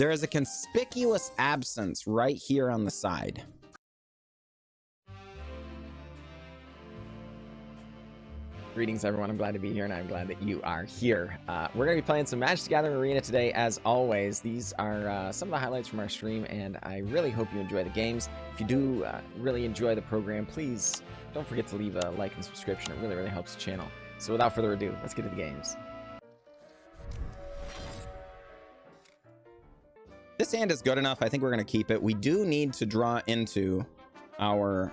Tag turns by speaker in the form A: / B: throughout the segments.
A: There is a conspicuous absence right here on the side.
B: Greetings, everyone. I'm glad to be here, and I'm glad that you are here. We're going to be playing some Magic: The Gathering Arena today, as always. These are some of the highlights from our stream, and I really hope you enjoy the games. If you do really enjoy the program, please don't forget to leave a like and subscription. It really, really helps the channel. So without further ado, let's get to the games.
A: This hand is good enough. I think we're going to keep it. We do need to draw into our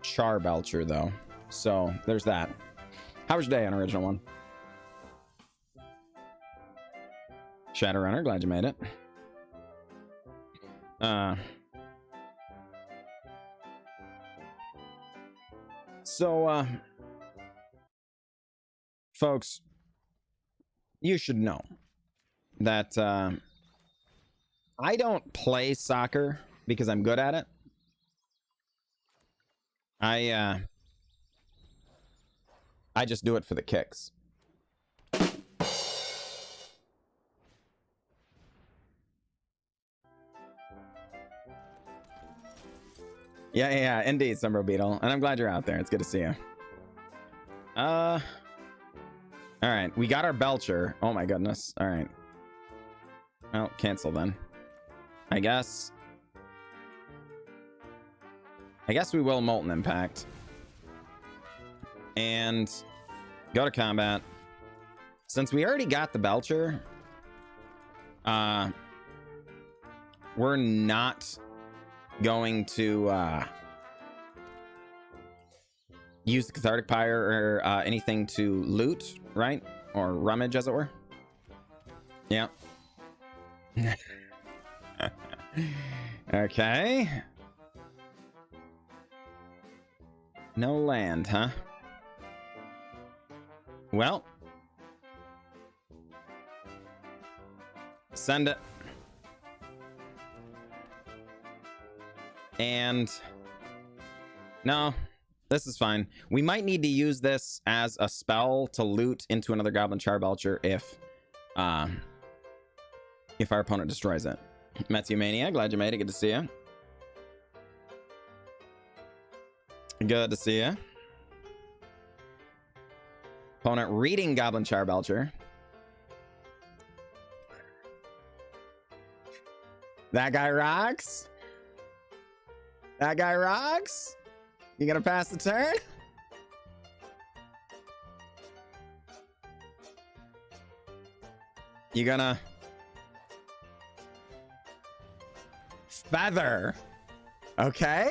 A: Charbelcher, though. So there's that. How was your day on original one? Shadowrunner, glad you made it. Folks, you should know that I don't play soccer because I'm good at it. I just do it for the kicks. Yeah, indeed, Summer Beetle. And I'm glad you're out there. It's good to see you. All right, we got our Belcher. Oh my goodness. All right. Well, cancel then. I guess we will Molten Impact. And go to combat. Since we already got the Belcher, we're not going to use the Cathartic Pyre or anything to loot, right? Or rummage, as it were. Yeah. Okay. No land, huh? Well. Send it. And no, this is fine. We might need to use this as a spell to loot into another Goblin Charbelcher if our opponent destroys it. Mania, glad you made it. Good to see you. Good to see you. Opponent reading Goblin Charbelcher. That guy rocks. That guy rocks. You gonna pass the turn? You gonna feather? Okay.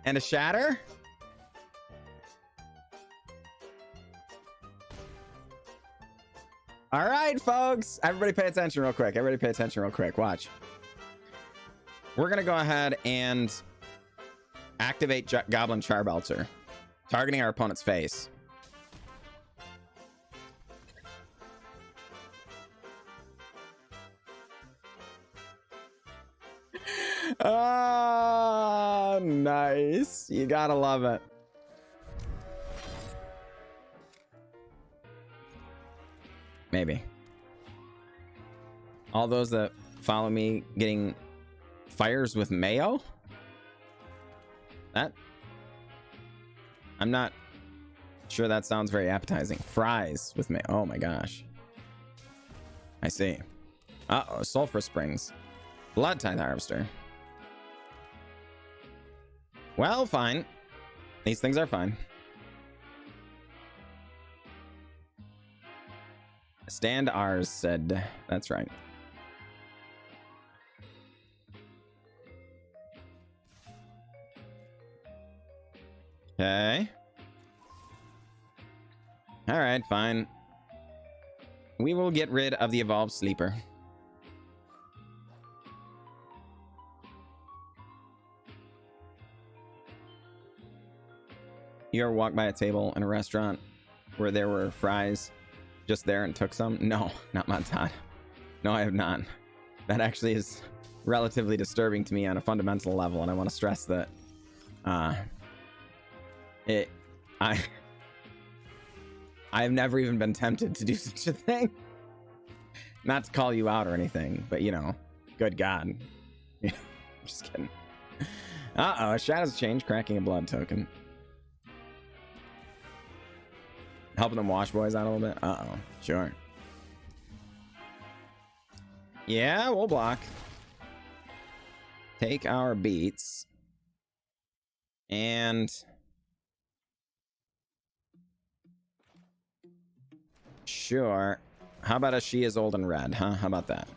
A: And a shatter? All right, folks. Everybody pay attention real quick. Everybody pay attention real quick. Watch. We're going to go ahead and activate Goblin Charbelcher, targeting our opponent's face. Oh, nice. You gotta love it. Maybe. All those that follow me getting fires with mayo? That... I'm not sure that sounds very appetizing. Fries with mayo. Oh my gosh. I see. Uh-oh, Sulfur Springs. Blood Tithe Harvester. Well, fine. These things are fine. Stand ours said. That's right. Okay. All right, fine. We will get rid of the Evolved Sleeper. You ever walked by a table in a restaurant where there were fries just there and took some? No, not Montana. No, I have not. That actually is relatively disturbing to me on a fundamental level, and I want to stress that I've never even been tempted to do such a thing. Not to call you out or anything, but you know, good God. Yeah, just kidding. Uh-oh, Shadows Change, cracking a blood token. Helping them wash boys out a little bit. Uh-oh, sure. Yeah, we'll block. Take our beats. And... sure. How about a She Is Old and Red, huh? How about that?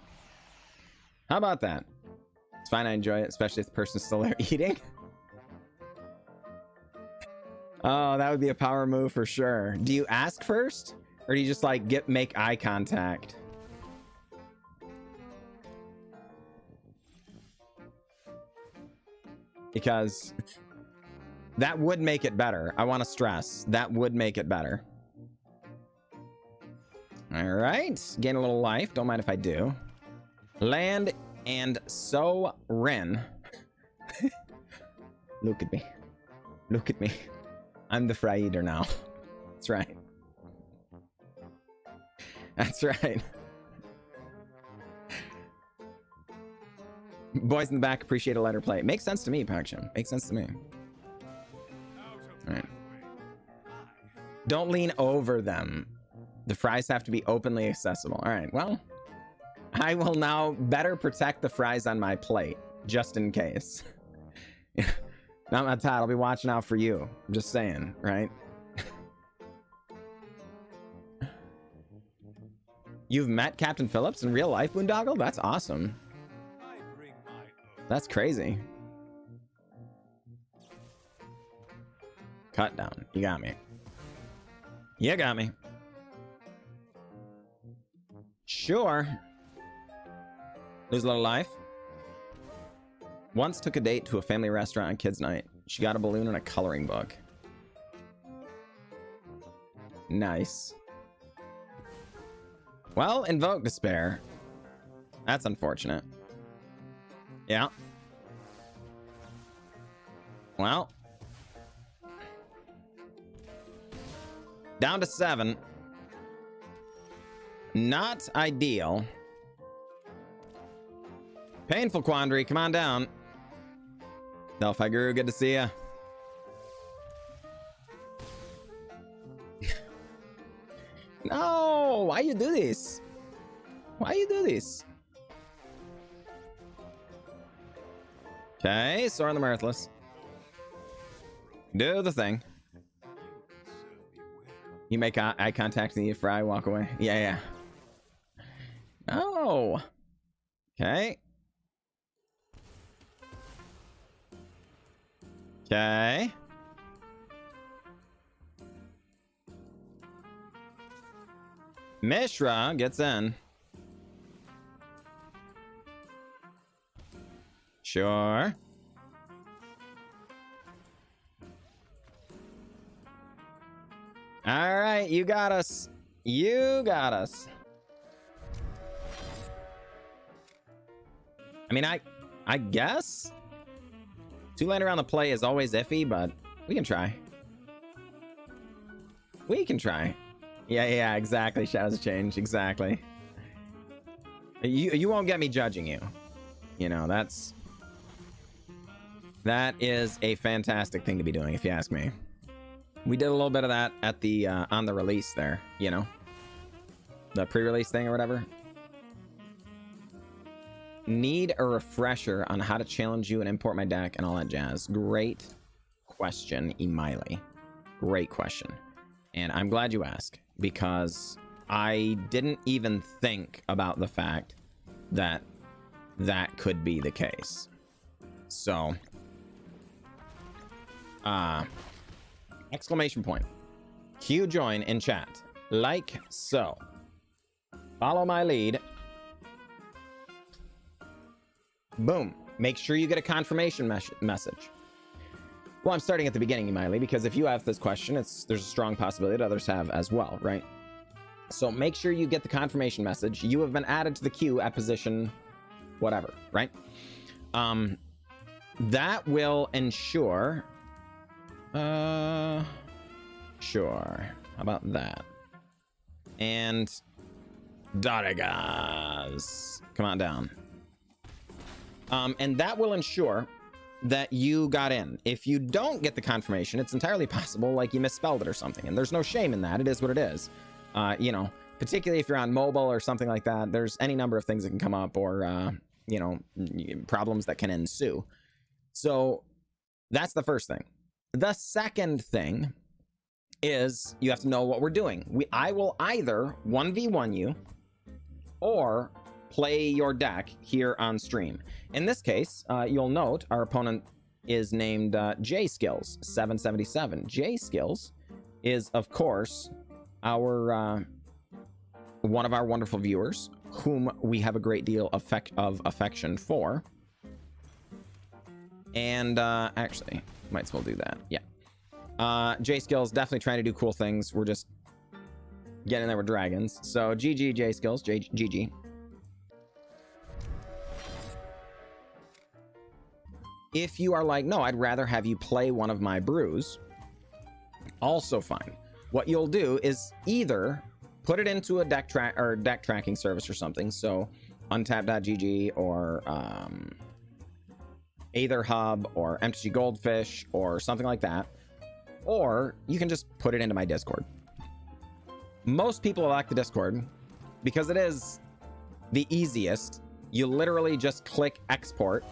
A: How about that? It's fine, I enjoy it, especially if the person's still there eating. Oh, that would be a power move for sure. Do you ask first? Or do you just like make eye contact? Because that would make it better. I want to stress, that would make it better. All right, gain a little life. Don't mind if I do. Land and so Ren. Look at me. Look at me. I'm the fry eater now. That's right. That's right. Boys in the back appreciate a lighter play. Makes sense to me, Paksham. Makes sense to me. All right. Don't lean over them. The fries have to be openly accessible. All right, well, I will now better protect the fries on my plate, just in case. Not my Todd, I'll be watching out for you. I'm just saying, right? You've met Captain Phillips in real life, Boondoggle? That's awesome. That's crazy. Cut down. You got me. You got me. Sure. Lose a little life. Once took a date to a family restaurant on kids' night. She got a balloon and a coloring book. Nice. Well, invoke despair. That's unfortunate. Yeah. Well. Down to 7. Not ideal. Painful quandary. Come on down. Delphi Guru, good to see ya. No, why you do this? Why you do this? Okay, Soren the Mirthless. Do the thing. You make eye contact and you fry, walk away. Yeah. Oh. Okay. Okay. Mishra gets in. Sure. All right, you got us. You got us. I mean, I guess 2-land around the play is always iffy, but we can try. We can try. Yeah, exactly. Shadows change, exactly. You won't get me judging you. You know, that is a fantastic thing to be doing, if you ask me. We did a little bit of that at the on the release there, you know, the pre-release thing or whatever. Need a refresher on how to challenge you and import my deck and all that jazz. Great question, Emiley. Great question. And I'm glad you asked, because I didn't even think about the fact that that could be the case. So, exclamation point. Q join in chat. Like so. Follow my lead. Boom. Make sure you get a confirmation message. Well, I'm starting at the beginning, Emiley, because if you have this question, there's a strong possibility that others have as well, right? So make sure you get the confirmation message. You have been added to the queue at position whatever, right? That will ensure... sure. How about that? And Darigas. Come on down. And that will ensure that you got in. If you don't get the confirmation, it's entirely possible like you misspelled it or something, and there's no shame in that. It is what it is. You know, particularly if you're on mobile or something like that, there's any number of things that can come up, or you know, problems that can ensue. So that's the first thing. The second thing is you have to know what we're doing. I will either 1v1 you or play your deck here on stream. In this case, you'll note our opponent is named J Skills 777. J Skills is, of course, our one of our wonderful viewers, whom we have a great deal of affection for. And actually, might as well do that. Yeah. J Skills definitely trying to do cool things. We're just getting there with dragons. So GG J Skills, GG. If you are like, no, I'd rather have you play one of my brews, also fine. What you'll do is either put it into a deck tracking service or something, so untap.gg or Aether Hub or MTG Goldfish or something like that, or you can just put it into my Discord. Most people like the Discord because it is the easiest. You literally just click export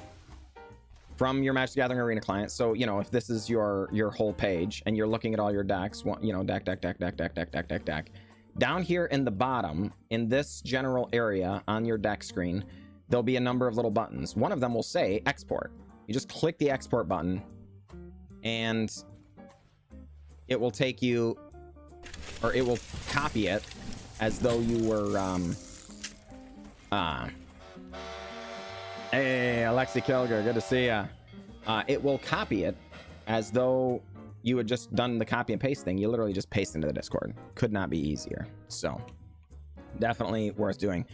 A: from your Magic the Gathering Arena client. So, you know, if this is your whole page and you're looking at all your decks, you know, deck. Down here in the bottom, in this general area on your deck screen, there'll be a number of little buttons. One of them will say export. You just click the export button and it will take you, or it will copy it as though you were, hey, Alexi Kilger, good to see ya. It will copy it as though you had just done the copy and paste thing. You literally just paste into the Discord. Could not be easier. So definitely worth doing.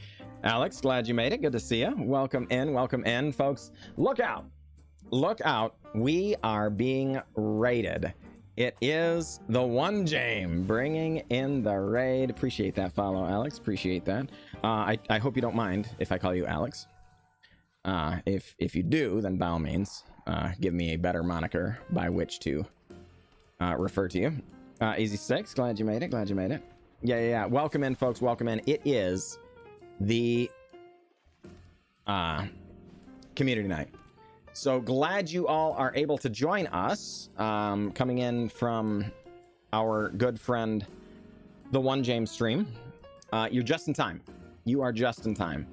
A: Alex, glad you made it. Good to see you. Welcome in, folks. Look out. Look out. We are being raided. It is the one Jame bringing in the raid. Appreciate that follow, Alex. Appreciate that. I hope you don't mind if I call you Alex. If you do, then by all means, give me a better moniker by which to refer to you. Easy Six, glad you made it. Glad you made it. Yeah. Welcome in, folks. Welcome in. It is the community night. So glad you all are able to join us. Coming in from our good friend, the One James stream. You're just in time. You are just in time.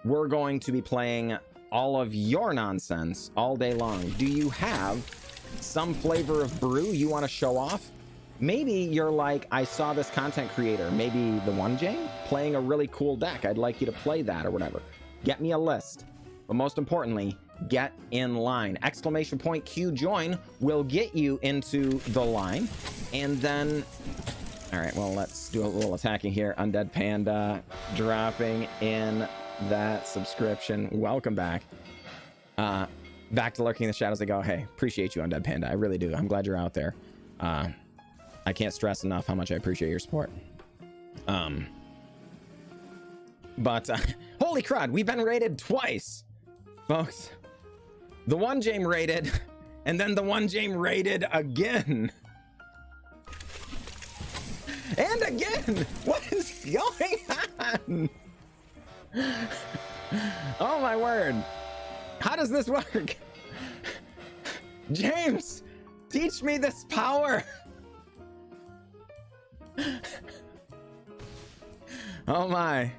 A: We're going to be playing all of your nonsense all day long. Do you have some flavor of brew you want to show off? Maybe you're like, I saw this content creator, maybe the One Jane, playing a really cool deck. I'd like you to play that or whatever. Get me a list. But most importantly, get in line. Exclamation point Q join will get you into the line. And then, all right, well, let's do a little attacking here. Undead Panda dropping in that subscription. Welcome back. Back to lurking in the shadows. I go, hey, appreciate you, Undead Panda. I really do. I'm glad you're out there. I can't stress enough how much I appreciate your support. But holy crud, we've been raided twice, folks. The One Jame raided, and then the One Jame raided again. And again. What is going on? Oh my word. How does this work? James, teach me this power. Oh my.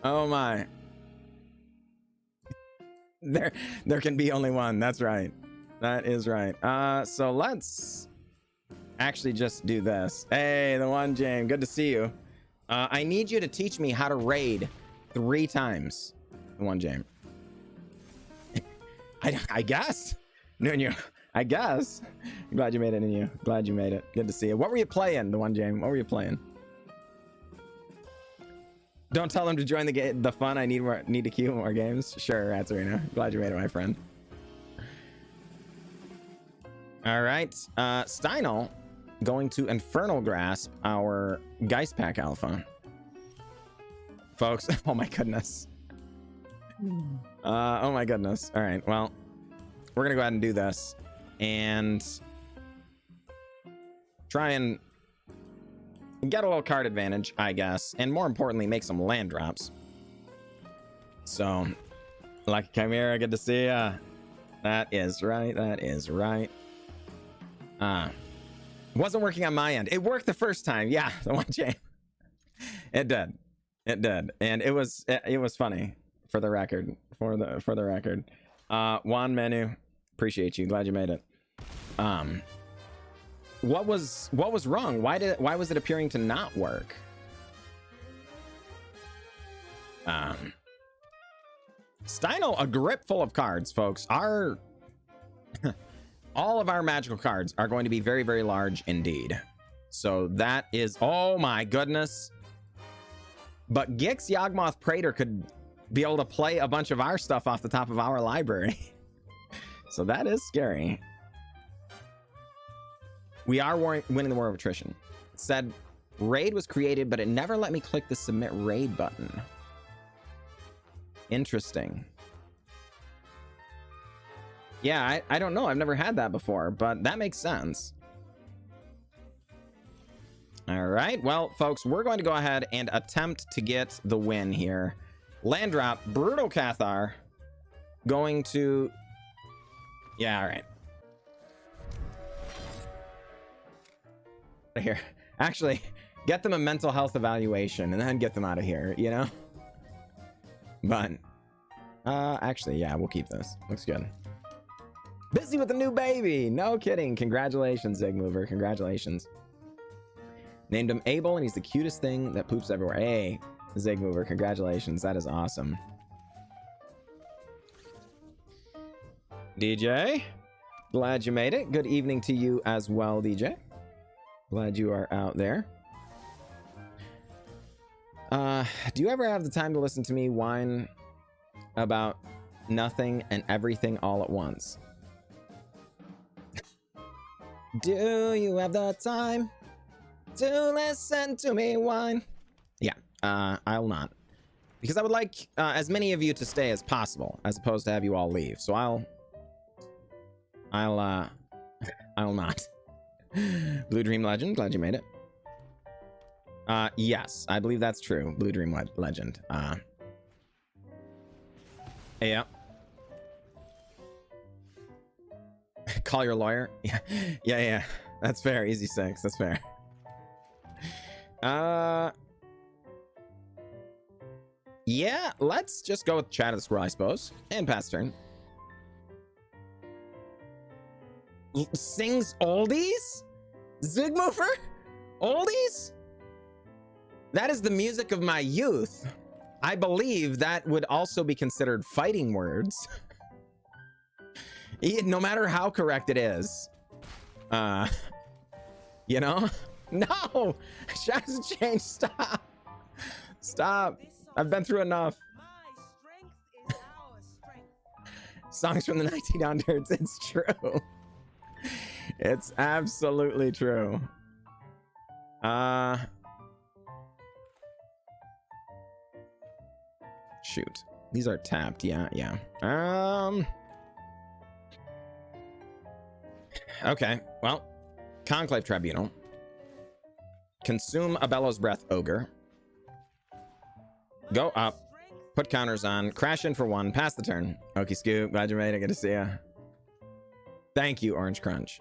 A: Oh my. There can be only one. That's right. That is right. So let's actually just do this. Hey, the One James, good to see you. I need you to teach me how to raid 3 times. The One James. I guess. No, I guess. Glad you made it, Nunu. Glad you made it. Good to see you. What were you playing, the One James? What were you playing? Don't tell them to join the fun. I need to queue more games. Sure, Rats Arena. Glad you made it, my friend. All right. Steinel going to Infernal Grasp our Geist Pack Alpha. folks. Oh my goodness. Oh my goodness. All right, well, we're gonna go ahead and do this and try and get a little card advantage, I guess, and more importantly, make some land drops. So, Lucky Chimera, good to see ya. That is right. That is right. Wasn't working on my end. It worked the first time. Yeah, the one chain. It did. It did, and it was funny. For the record, for the record. Juan Menu, appreciate you. Glad you made it. What was wrong? Why was it appearing to not work? Steino, a grip full of cards, folks. Our all of our magical cards are going to be very, very large indeed. So that is, oh my goodness. But Gix Yawgmoth Praetor could be able to play a bunch of our stuff off the top of our library. So that is scary. We are winning the war of attrition. It said raid was created, but it never let me click the submit raid button. Interesting. Yeah, I don't know. I've never had that before, but that makes sense. All right. Well, folks, we're going to go ahead and attempt to get the win here. Land drop, Brutal Cathar. Going to... Yeah, all right. Here. Actually, get them a mental health evaluation and then get them out of here, you know? But, actually, yeah, we'll keep this. Looks good. Busy with the new baby. No kidding. Congratulations, Zigmover. Congratulations. Named him Abel, and he's the cutest thing that poops everywhere. Hey, Zigmover, congratulations. That is awesome. DJ, glad you made it. Good evening to you as well, DJ. Glad you are out there. Do you ever have the time to listen to me whine about nothing and everything all at once? Do you have the time to listen to me whine? Yeah, I'll not. Because I would like as many of you to stay as possible, as opposed to have you all leave. So I'll not. Blue Dream Legend, glad you made it. Yes, I believe that's true. Blue Dream Legend. Yeah. Call your lawyer. Yeah. That's fair. Easy 6. That's fair. Yeah, let's just go with Chat of the Squirrel, I suppose. And pass turn. Sings oldies? Zigmover? Oldies? That is the music of my youth. I believe that would also be considered fighting words. No matter how correct it is. You know? No! Shadows change, stop! Stop! I've been through enough. Songs from the 1900s, it's true. It's absolutely true. Shoot. These are tapped, yeah. Okay, well. Conclave Tribunal. Consume a Bellows Breath Ogre. Go up. Put counters on. Crash in for 1. Pass the turn. Okie Scoop. Glad you made it. Good to see ya. Thank you, Orange Crunch.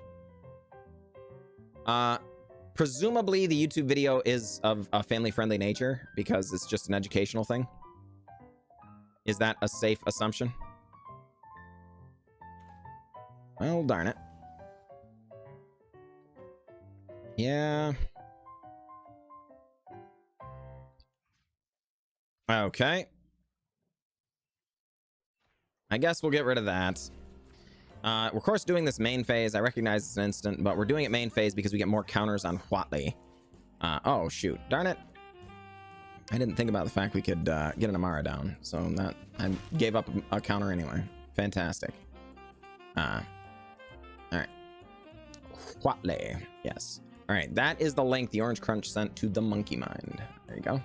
A: Presumably the YouTube video is of a family-friendly nature because it's just an educational thing. Is that a safe assumption? Well, darn it. Yeah. Okay. I guess we'll get rid of that. We're of course doing this main phase. I recognize it's an instant, but we're doing it main phase because we get more counters on Huatley. Oh shoot, darn it. I didn't think about the fact we could get an Amara down, so that I gave up a counter anyway. Fantastic. All right. Huatley, yes. All right, that is the link the Orange Crunch sent to the Monkey Mind. There you go.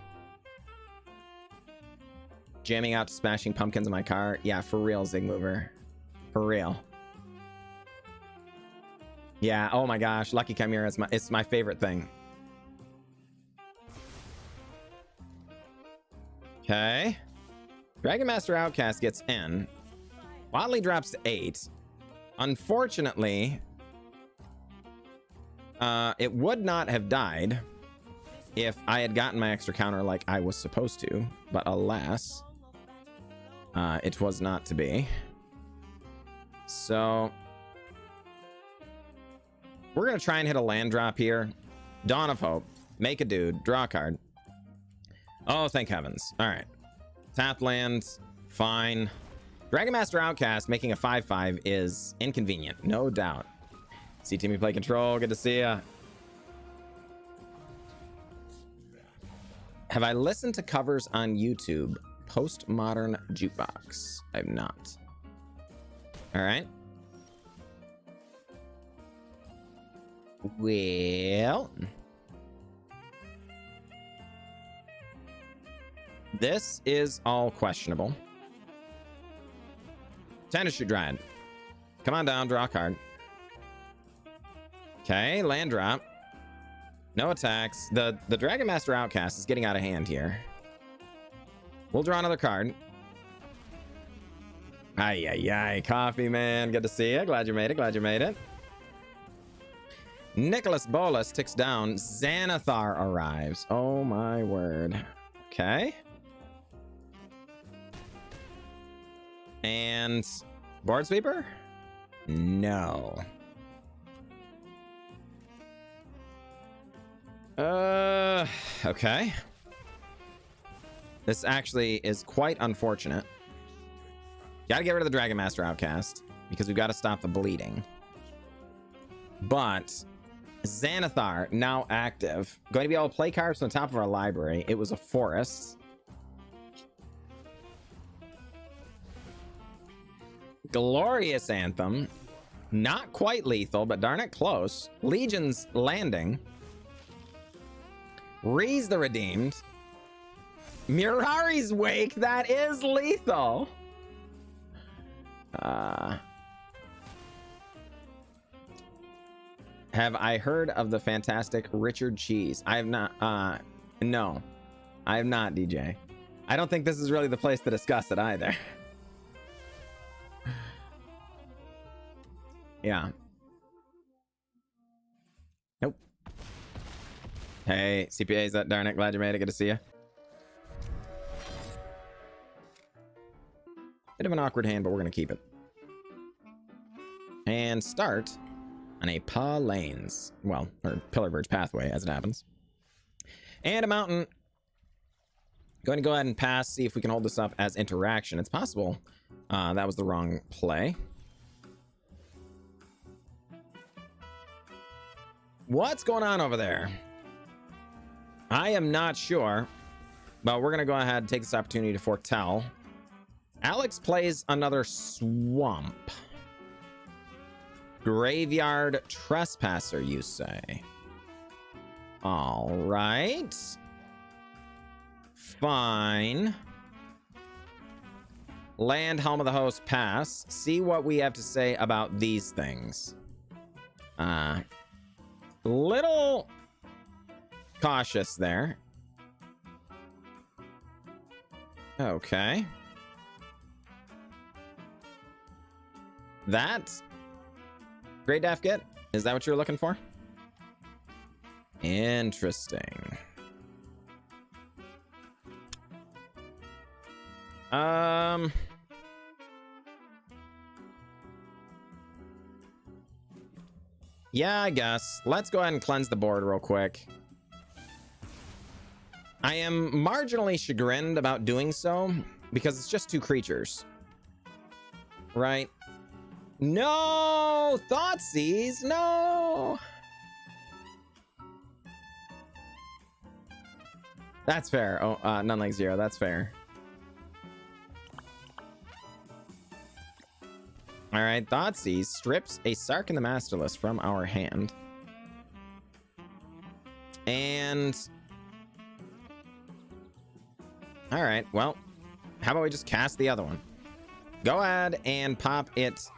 A: Jamming out to Smashing Pumpkins in my car. Yeah, for real, Zigmover. For real. Yeah, oh my gosh, Lucky Chimera is it's my favorite thing. Okay. Dragon Master Outcast gets in. Watley drops to 8. Unfortunately, it would not have died if I had gotten my extra counter like I was supposed to, but alas, it was not to be. So we're gonna try and hit a land drop here. Dawn of Hope. Make a dude. Draw a card. Oh, thank heavens. All right. Tap land. Fine. Dragon Master Outcast making a 5/5 is inconvenient, no doubt. See Timmy play control. Good to see ya. Have I listened to covers on YouTube? Postmodern Jukebox. I've not. All right. Well, this is all questionable. Tennis Dryad. Come on down, draw a card. Okay, land drop. No attacks. The Dragon Master Outcast is getting out of hand here. We'll draw another card. Ay, ay, ay. Coffee, man. Good to see you. Glad you made it. Glad you made it. Nicholas Bolas ticks down. Xanathar arrives. Oh, my word. Okay. And Board Sweeper? No. Okay. This actually is quite unfortunate. Gotta get rid of the Dragon Master Outcast because we've got to stop the bleeding. But Xanathar, now active. Going to be able to play cards from the top of our library. It was a forest. Glorious Anthem. Not quite lethal, but darn it close. Legion's Landing. Rees the Redeemed. Murari's Wake. That is lethal. Have I heard of the fantastic Richard Cheese? I have not. No, I have not, DJ. I don't think this is really the place to discuss it either. Yeah. Nope. Hey, CPA, is that darn it? Glad you made it. Good to see you. Bit of an awkward hand, but we're going to keep it. And start on a Paw Lanes. Well, or Pillar Verge Pathway, as it happens. And a mountain. Going to go ahead and pass, see if we can hold this up as interaction. It's possible that was the wrong play. What's going on over there? I am not sure, but we're going to go ahead and take this opportunity to foretell. Alex plays another swamp. Graveyard Trespasser, you say? All right. Fine. Land, Helm of the Host, pass. See what we have to say about these things. Little cautious there. Okay. That's Great Daff Get? Is that what you're looking for? Interesting. Yeah, I guess. Let's go ahead and cleanse the board real quick. I am marginally chagrined about doing so because it's just 2 creatures. Right? No! Thoughtseize! No! That's fair. Oh, none like 0. That's fair. All right, Thoughtseize strips a Sark in the Masterless from our hand. And... all right, well, How about we just cast the other one? Go ahead and pop it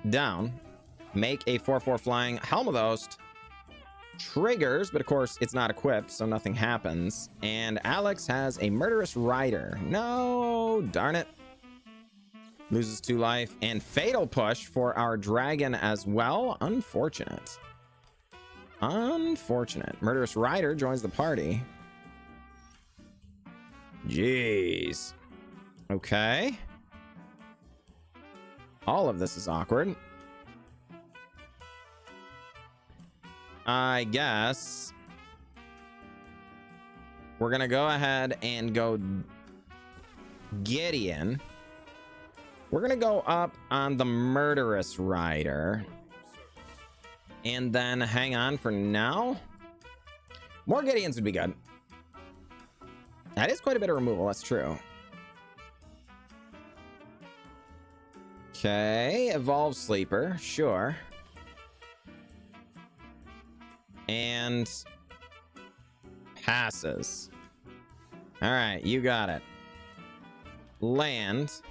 A: down. Make a 4/4 flying. Helm of the Host triggers, but of course it's not equipped, so nothing happens. And Alex has a Murderous Rider. No, darn it. Loses 2 life. And Fatal Push for our dragon as well. Unfortunate. Unfortunate. Murderous Rider joins the party. Jeez. Okay. All of this is awkward. I guess we're gonna go ahead and go Gideon. We're gonna go up on the Murderous Rider and then hang on for now. More Gideons would be good. That is quite a bit of removal, that's true. Okay, Evolve Sleeper, sure. And passes. All right, you got it. Land.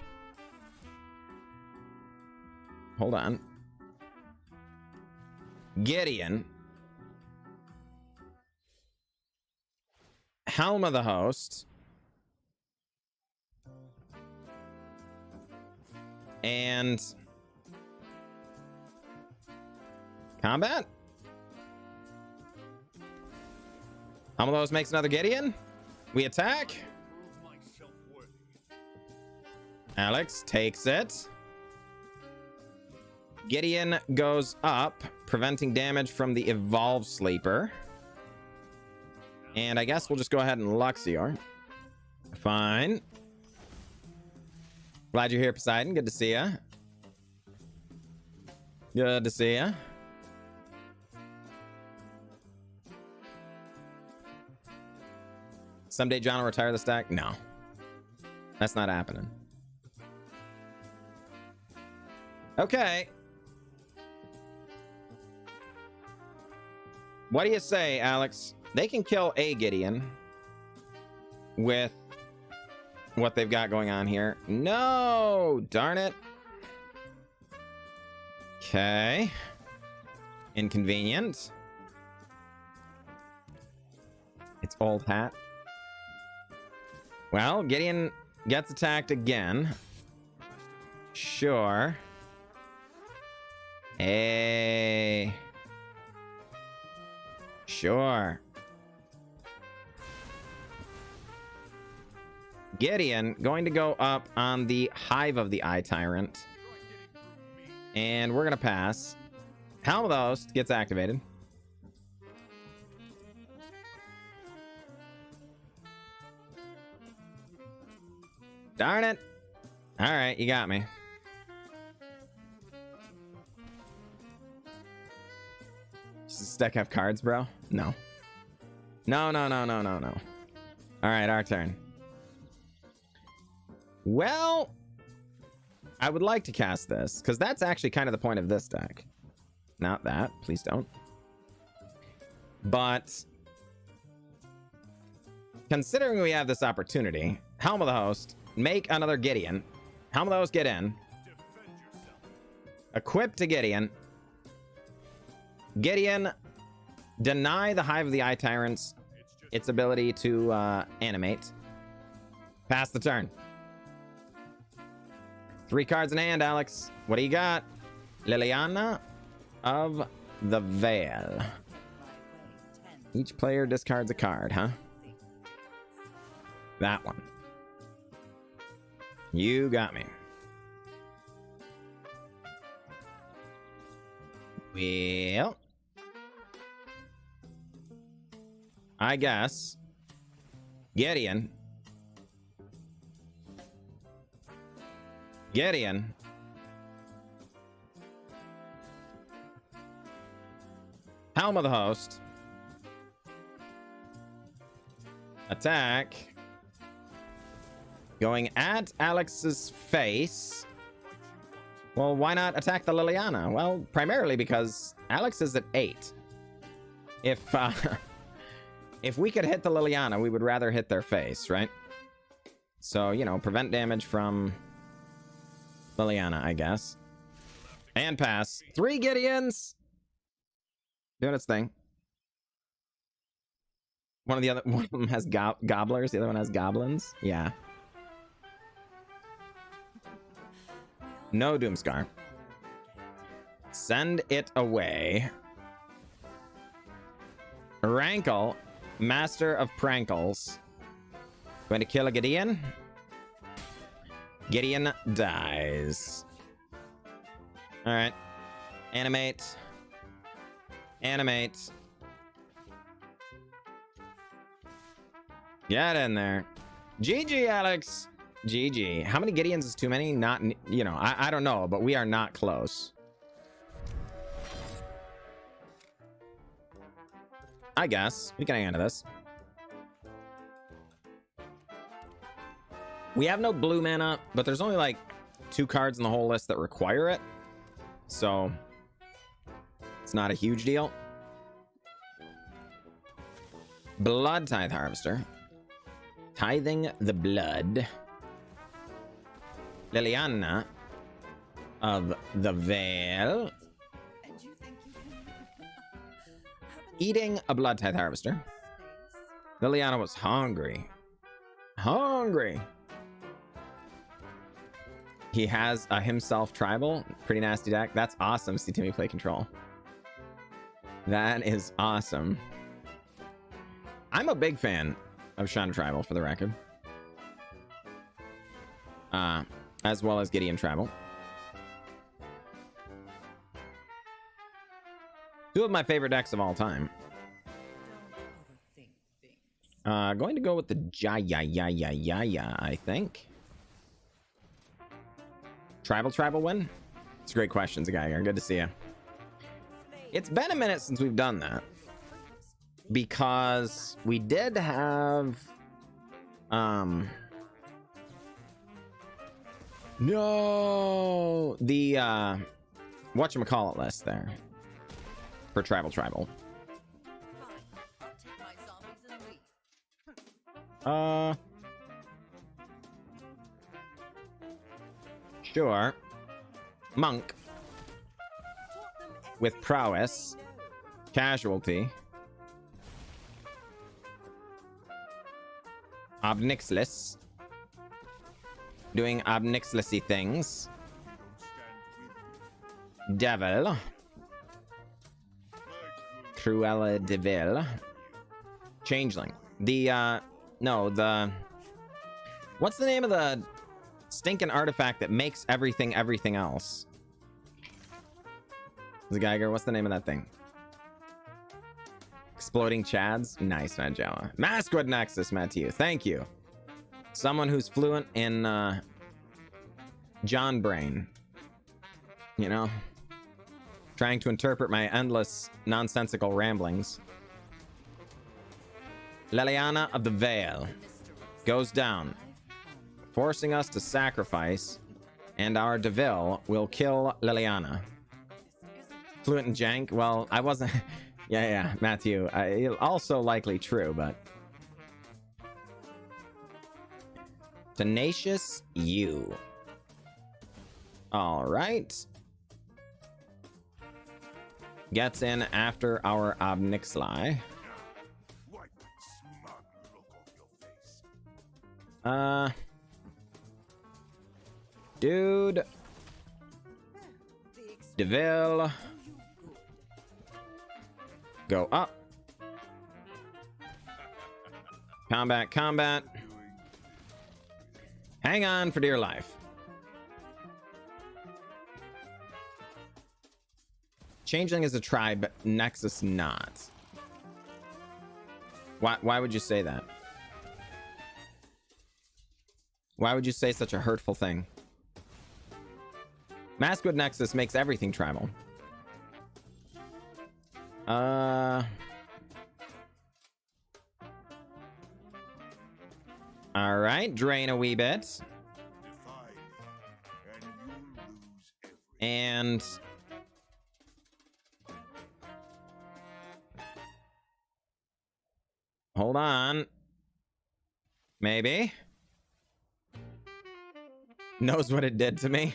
A: Hold on. Gideon. Helm of the Host. And combat. Helm of the Host makes another Gideon. We attack. Alex takes it. Gideon goes up, preventing damage from the Evolve Sleeper. And I guess we'll just go ahead and Luxior. Fine. Glad you're here, Poseidon. Good to see ya. Good to see ya. Someday John will retire the stack? No. That's not happening. Okay. What do you say, Alex? They can kill a Gideon with what they've got going on here. No! Darn it. Okay. Inconvenient. It's old hat. Well, Gideon gets attacked again. Sure. Hey. Sure. Gideon going to go up on the Hive of the Eye Tyrant. And we're going to pass. Helm of the Host gets activated. Darn it. All right, you got me. Does this deck have cards, bro? No. No. All right, our turn. Well, I would like to cast this, because that's actually kind of the point of this deck. Not that. Please don't. But considering we have this opportunity, Helm of the Host, make another Gideon. Helm of the Host, get in. Equip to Gideon. Gideon, deny the Hive of the Eye Tyrants its ability to animate. Pass the turn. 3 cards in hand, Alex. What do you got? Liliana of the Veil. Each player discards a card, huh? That one. You got me. Well, I guess Gideon. Helm of the Host. Attack. Going at Alex's face. Well, why not attack the Liliana? Well, primarily because Alex is at 8. If we could hit the Liliana, we would rather hit their face, right? So, you know, prevent damage from Liliana, I guess. And pass. 3 Gideons! Doing its thing. One of them has gobblers, the other one has goblins. Yeah. No Doomscar. Send it away. Rankle, Master of Prankles. Going to kill a Gideon. Gideon dies. Alright. Animate. Animate. Get in there. GG, Alex. GG. How many Gideons is too many? Not, you know, I don't know, but we are not close. I guess. We can hang on to this. We have no blue mana, but there's only like 2 cards in the whole list that require it. So, it's not a huge deal. Blood Tithe Harvester. Tithing the blood. Liliana of the Veil. Eating a Blood Tithe Harvester. Liliana was hungry. Hungry. He has a himself tribal. Pretty nasty deck. That's awesome. See Timmy play control. That is awesome. I'm a big fan of Shan Tribal, for the record. As well as Gideon Tribal. 2 of my favorite decks of all time. Going to go with the Jaya, I think. Tribal win? It's a great question, Zagaiger. Good to see you. It's been a minute since we've done that. Because we did have... No! The, whatchamacallit list there. For Tribal. Sure. Monk. With prowess. Casualty. Obnixless. Doing obnixlessy things. Devil. Cruella de Vil. Changeling. The, no, the... What's the name of the stinking artifact that makes everything else? The Geiger, what's the name of that thing? Exploding Chads? Nice, Manjala. Maskwood Nexus, Matthew. Thank you. Someone who's fluent in, John Brain. You know? Trying to interpret my endless, nonsensical ramblings. Liliana of the Veil goes down, forcing us to sacrifice, and our Devil will kill Liliana. Fluent in Jank? Well, I wasn't... yeah, Matthew. Also likely true, but... Tenacious You. Alright. Gets in after our Obnixli. Dude. Deville. Go up. Combat. Hang on for dear life. Changeling is a tribe, Nexus not. Why would you say that? Why would you say such a hurtful thing? Maskwood Nexus makes everything tribal. Alright, drain a wee bit. And... hold on. Maybe. knows what it did to me.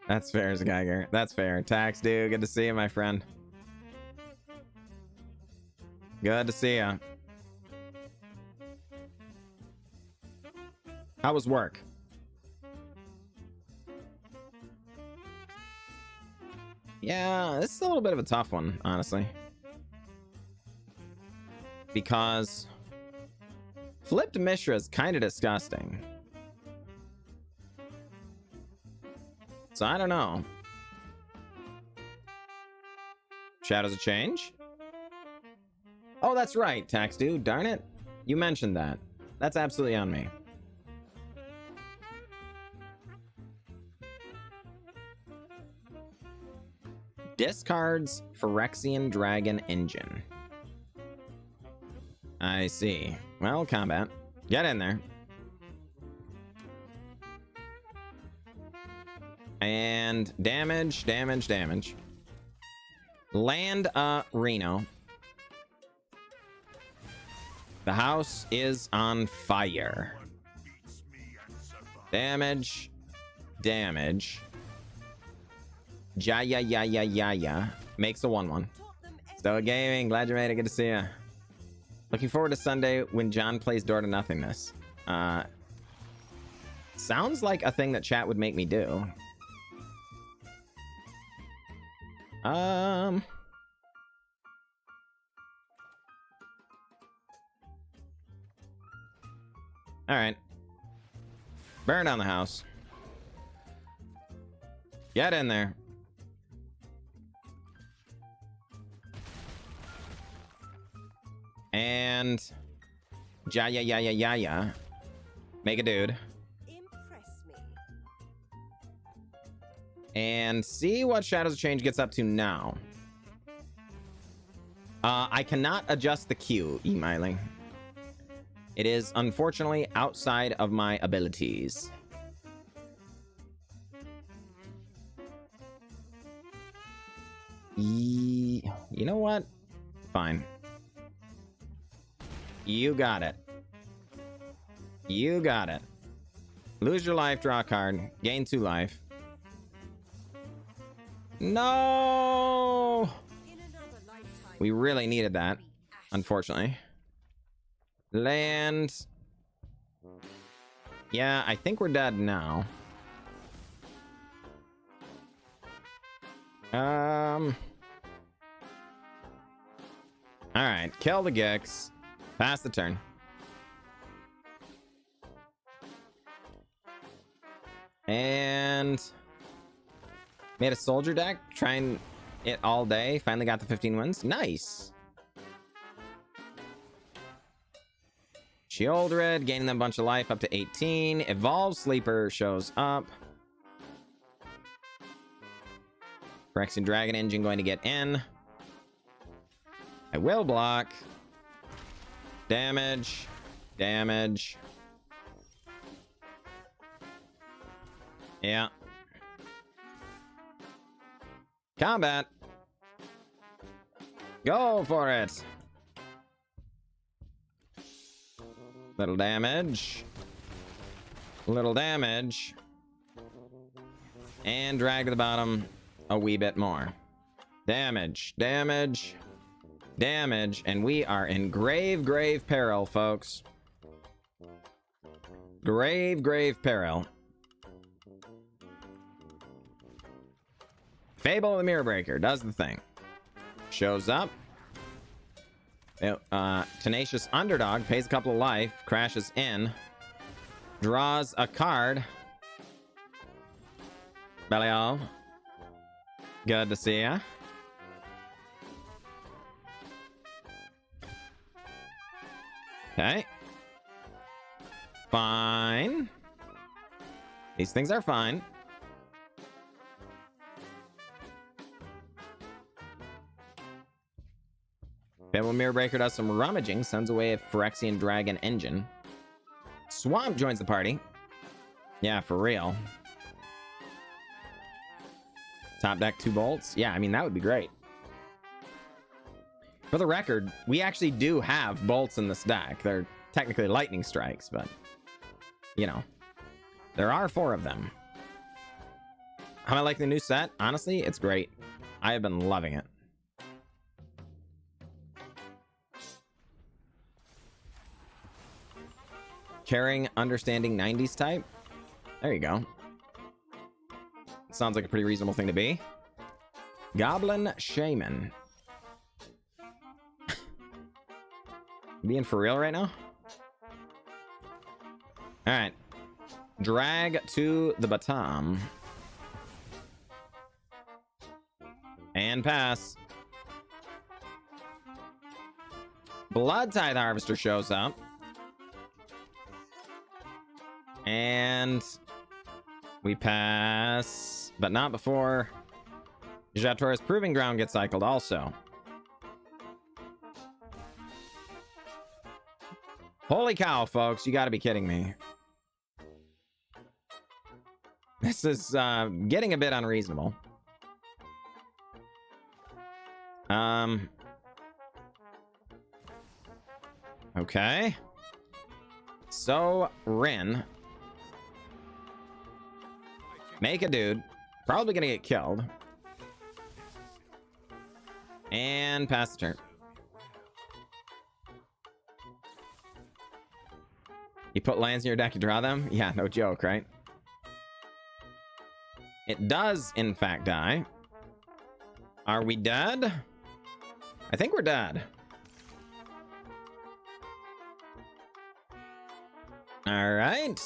A: That's fair, Geiger. That's fair. Tax, dude. Good to see you, my friend. Good to see you. How was work? Yeah, this is a little bit of a tough one, honestly. Because flipped Mishra is kind of disgusting. So I don't know. Shadows of Change? Oh, that's right, Tax Dude. Darn it. You mentioned that. That's absolutely on me. Discards Phyrexian Dragon Engine. I see. Well, combat. Get in there. And damage, damage, damage. Land Reno. The house is on fire. Damage. Damage. Jaya. Makes a 1-1. Stoic Gaming, glad you made it. Good to see you. Looking forward to Sunday when John plays Door to Nothingness. Sounds like a thing that chat would make me do. All right. Burn down the house. Get in there. And Jaya. Make a dude.
C: Impress me.
A: And see what Shadows of Change gets up to now. I cannot adjust the queue, Emily. It is unfortunately outside of my abilities. You know what? Fine. You got it. You got it. Lose your life, draw a card, gain 2 life. No! We really needed that, unfortunately. Land. Yeah, I think we're dead now. Alright, kill the Gix. Pass the turn. And made a soldier deck, trying it all day. Finally got the 15 wins. Nice. Sheoldred, gaining them a bunch of life up to 18. Evolve Sleeper shows up. Phyrexian Dragon Engine going to get in. I will block. Damage. Damage. Yeah. Combat. Go for it. Little damage. Little damage. And drag to the bottom a wee bit more. Damage. Damage. Damage. And we are in grave peril, folks. Grave peril. Fable of the Mirror Breaker does the thing. Shows up. Tenacious Underdog pays a couple of life, crashes in, draws a card. Belial, good to see ya. Okay. Fine. These things are fine. Fable Mirror Breaker does some rummaging, sends away a Phyrexian Dragon Engine. Swamp joins the party. Yeah, for real. Top deck 2 bolts. Yeah, I mean, that would be great. For the record, we actually do have bolts in this deck. They're technically lightning strikes, but, you know. There are 4 of them. How do I like the new set? Honestly, it's great. I have been loving it. Caring, understanding 90s type. There you go. Sounds like a pretty reasonable thing to be. Goblin Shaman. Being for real right now? Alright. Drag to the bottom. And pass. Blood Tithe Harvester shows up. And we pass, but not before Jator's Proving Ground gets cycled also. Holy cow, folks, you gotta be kidding me. This is getting a bit unreasonable. Okay. So, Rin. Make a dude. Probably gonna get killed. And pass the turn. You put lands in your deck, you draw them? Yeah, no joke, right? It does, in fact, die. Are we dead? I think we're dead. All right.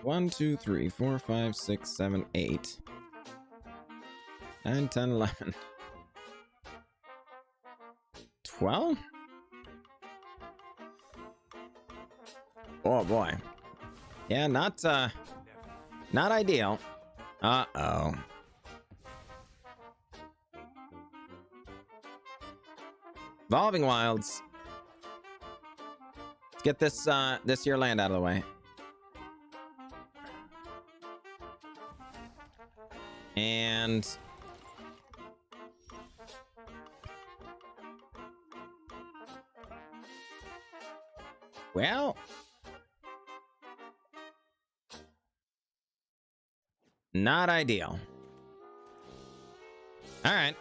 A: One, 2, 3, 4, 5, 6, 7, 8, 9, 10, 11, 12. Oh boy. Yeah, not ideal. Uh-oh. Evolving Wilds. Let's get this here land out of the way. And well, not ideal. All right.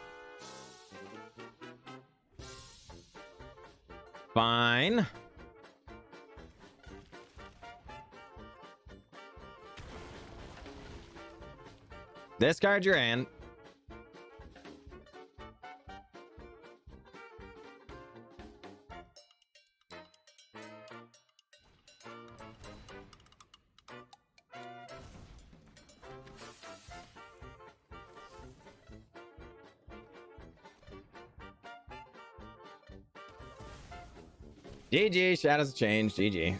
A: Fine. Discard your hand. GG, Shadows of Change, GG.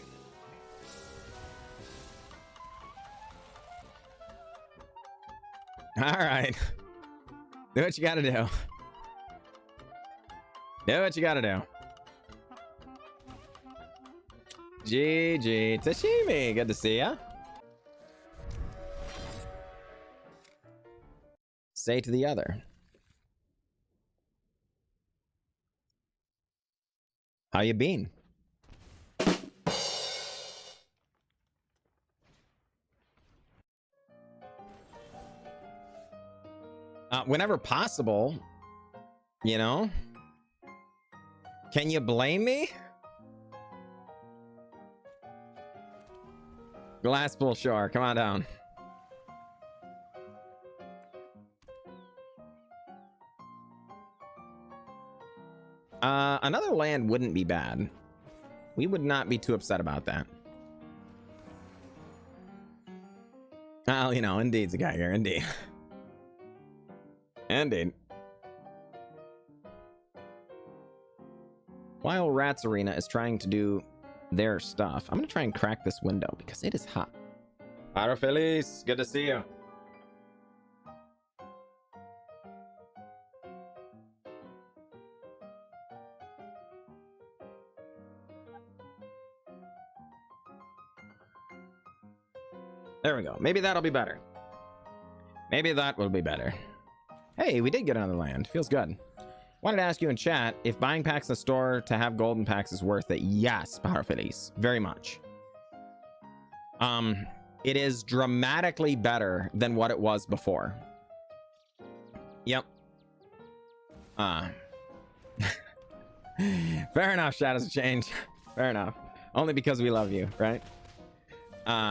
A: All right. Do what you gotta do. Do what you gotta do. GG. Tashimi, good to see ya. Say to the other. How you been? Whenever possible, you know. Can you blame me? Glasspool Shore, come on down. Another land wouldn't be bad. We would not be too upset about that. Well, you know, indeed's a guy here, indeed. Indeed. While Rats Arena is trying to do their stuff, I'm gonna try and crack this window because it is hot. Pyro Feliz, good to see you. There we go. Maybe that'll be better. Maybe that will be better. Hey, we did get another land. Feels good. Wanted to ask you in chat if buying packs in the store to have golden packs is worth it. Yes, Power Feliz, very much. It is dramatically better than what it was before. Yep. Fair enough, Shadows of Change. Fair enough. Only because we love you, right?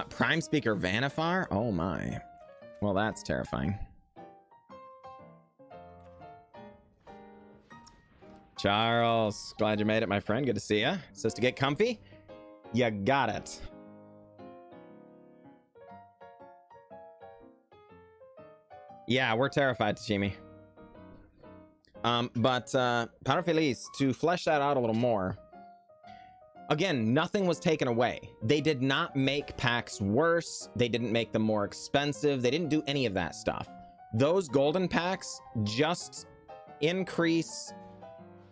A: Prime Speaker Vanifar? Oh my. Well, that's terrifying. Charles, glad you made it, my friend. Good to see ya. Says to get comfy. You got it. Yeah, we're terrified, Tachimi. But Power Feliz, to flesh that out a little more. Again, nothing was taken away. They did not make packs worse. They didn't make them more expensive. They didn't do any of that stuff. Those golden packs just increase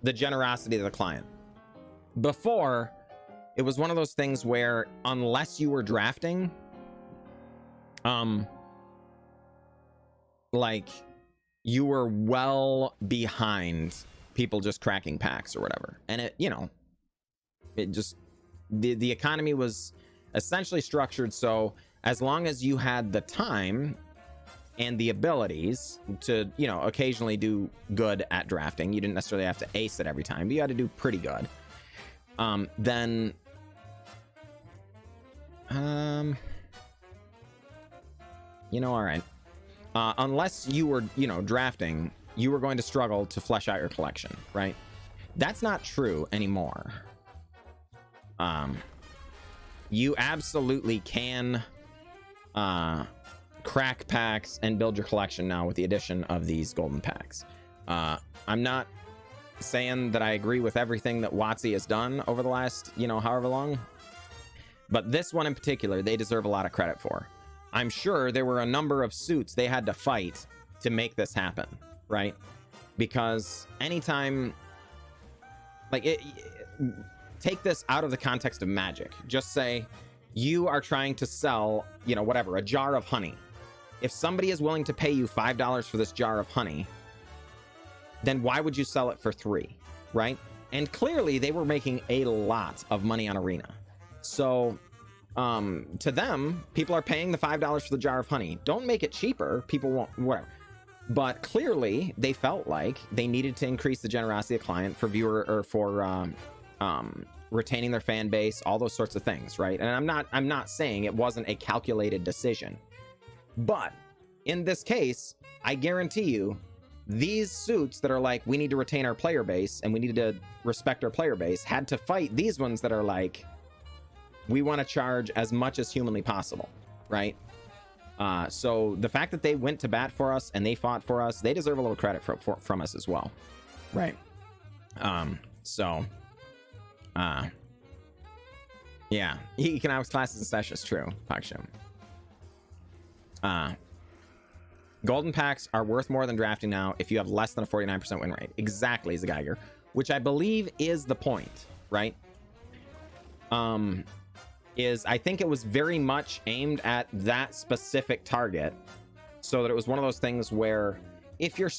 A: the generosity of the client. Before, it was one of those things where unless you were drafting, like you were well behind people just cracking packs or whatever. And it, you know, it just, the economy was essentially structured so as long as you had the time and the abilities to, you know, occasionally do good at drafting, you didn't necessarily have to ace it every time, but you had to do pretty good. Then, you know, all right. Unless you were, you know, drafting, you were going to struggle to flesh out your collection, right? That's not true anymore. You absolutely can crack packs and build your collection now with the addition of these golden packs. I'm not saying that I agree with everything that WotC has done over the last, you know, however long, but this one in particular, they deserve a lot of credit for. I'm sure there were a number of suits they had to fight to make this happen, right? Because anytime, like, take this out of the context of Magic. Just say you are trying to sell, you know, whatever, a jar of honey. If somebody is willing to pay you $5 for this jar of honey, then why would you sell it for $3, right? And clearly they were making a lot of money on Arena. So to them, people are paying the $5 for the jar of honey. Don't make it cheaper. People won't, whatever. But clearly they felt like they needed to increase the generosity of client for viewer or for retaining their fan base, all those sorts of things, right? And I'm not saying it wasn't a calculated decision, but in this case, I guarantee you, these suits that are like, we need to retain our player base and we need to respect our player base, had to fight these ones that are like, we want to charge as much as humanly possible, right? So the fact that they went to bat for us and they fought for us, they deserve a little credit from us as well, right? Yeah, economics classes and sessions, true, Paksham. Golden packs are worth more than drafting now if you have less than a 49% win rate. Exactly, Zageiger, which I believe is the point, right? I think it was very much aimed at that specific target, so that it was one of those things where if you're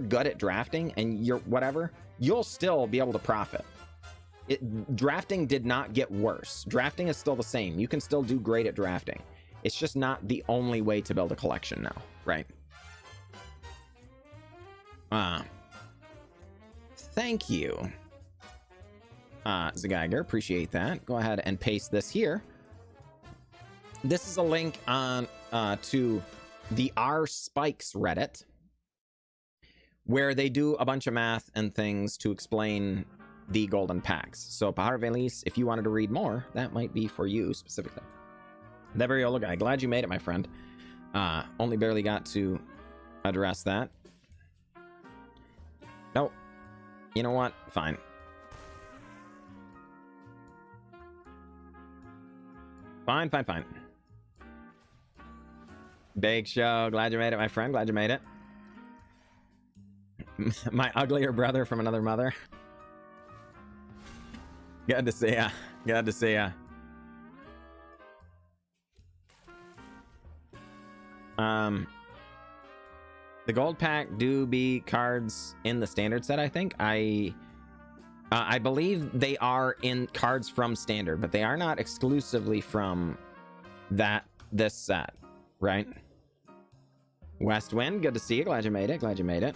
A: good at drafting and you're whatever, you'll still be able to profit. Drafting did not get worse. Drafting is still the same. You can still do great at drafting. It's just not the only way to build a collection now, right? Thank you, Zageiger, appreciate that. Go ahead and paste this here. This is a link on to the R Spikes Reddit, where they do a bunch of math and things to explain the golden packs. So Pahar Velis, if you wanted to read more, that might be for you specifically. The Variola guy, glad you made it, my friend. Only barely got to address that. Nope. You know what? Fine. Fine. Big show. Glad you made it, my friend. Glad you made it. My uglier brother from another mother. Good to see ya. Good to see ya. The gold pack do be cards in the standard set, I think. I believe they are in cards from standard, but they are not exclusively from this set, right? West Wind, good to see you. Glad you made it. Glad you made it.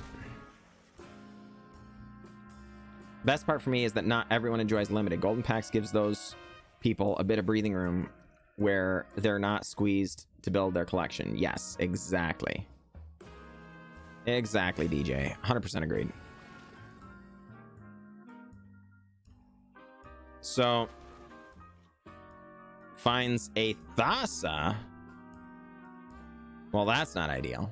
A: Best part for me is that not everyone enjoys limited. Golden packs gives those people a bit of breathing room where they're not squeezed to build their collection. Yes, exactly. Exactly, DJ. 100% agreed. So, finds a Thassa. Well, that's not ideal.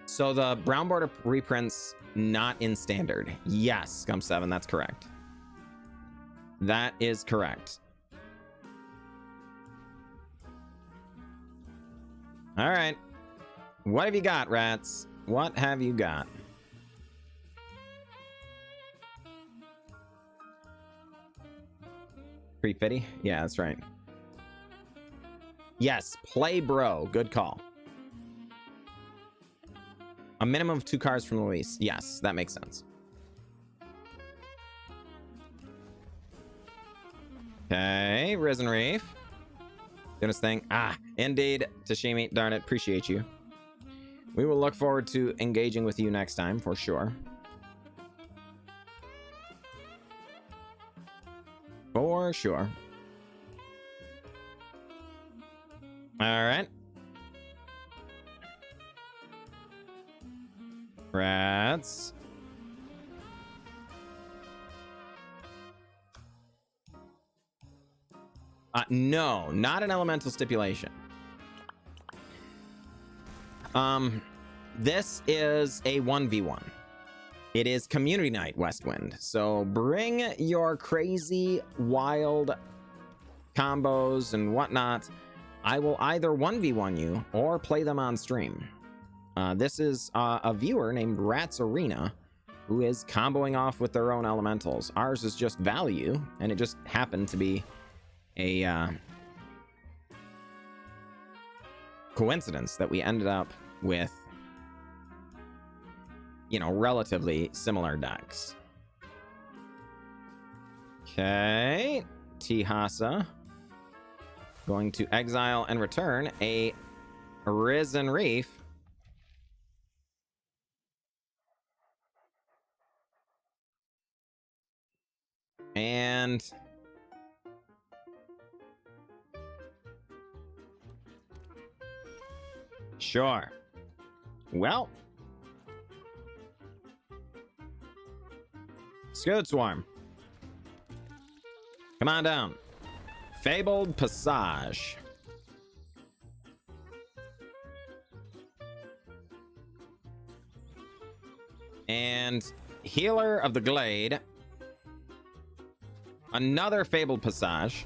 A: So the brown border reprints not in standard. Yes, Scum7, that's correct. That is correct. All right. What have you got, rats? What have you got? Pretty pity? Yeah, that's right. Yes, play bro. Good call. A minimum of 2 cards from the release. Yes, that makes sense. Okay, Risen Reef. Doing his thing. Ah, indeed, Tashimi. Darn it, appreciate you. We will look forward to engaging with you next time, for sure. For sure. All right. Rats. No, not an elemental stipulation. This is a 1v1. It is community night, Westwind. So bring your crazy, wild combos and whatnot. I will either 1v1 you or play them on stream. This is a viewer named Rats Arena who is comboing off with their own elementals. Ours is just value, and it just happened to be a coincidence that we ended up with, you know, relatively similar decks. Okay, Tihasa going to exile and return a Risen Reef. And sure. Well, Scoot Swarm. Come on down. Fabled Passage. And Healer of the Glade. Another Fabled Passage.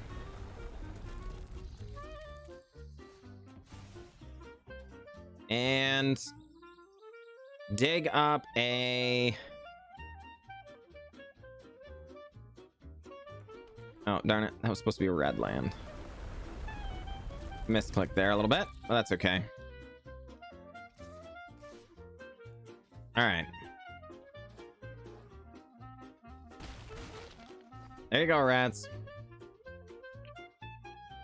A: And dig up a... Oh, darn it. That was supposed to be a red land. Misclick there a little bit. Well, that's okay. All right. There you go, rats.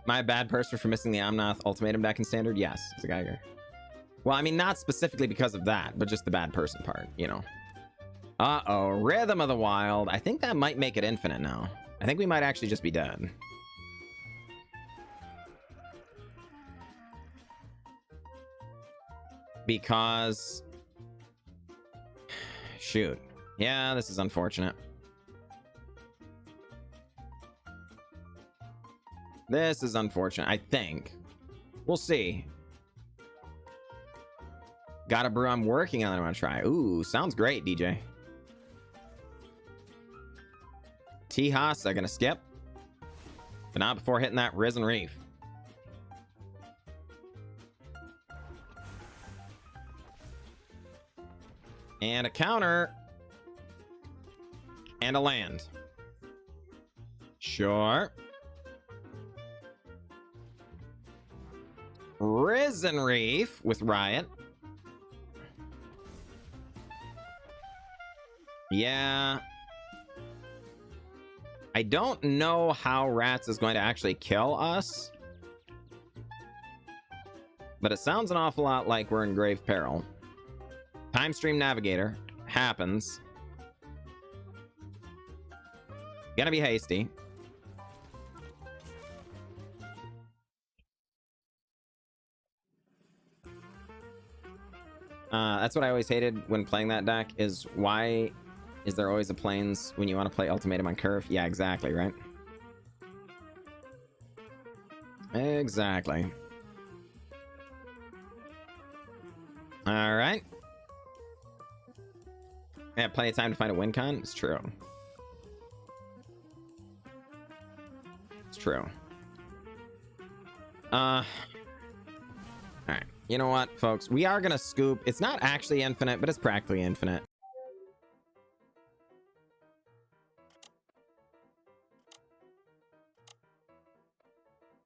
A: My bad person for missing the Omnath ultimatum deck in standard? Yes, it's a Geiger. Well, I mean, not specifically because of that, but just the bad person part, you know. Uh-oh, Rhythm of the Wild. I think that might make it infinite now. I think we might actually just be dead. Because... shoot. Yeah, this is unfortunate. This is unfortunate, I think. We'll see. Got a brew I'm working on. I'm gonna try. Ooh, sounds great, DJ. T-Hasa gonna skip. But not before hitting that Risen Reef. And a counter. And a land. Sure. Prison Reef with Riot. Yeah. I don't know how Rats is going to actually kill us. But it sounds an awful lot like we're in grave peril. Time Stream Navigator happens. Gonna be hasty. That's what I always hated when playing that deck, is why is there always a plains when you want to play Ultimatum on Curve? Yeah, exactly, right? Exactly. All right. I have plenty of time to find a win con. It's true. It's true. All right. You know what, folks? We are gonna scoop. It's not actually infinite, but it's practically infinite.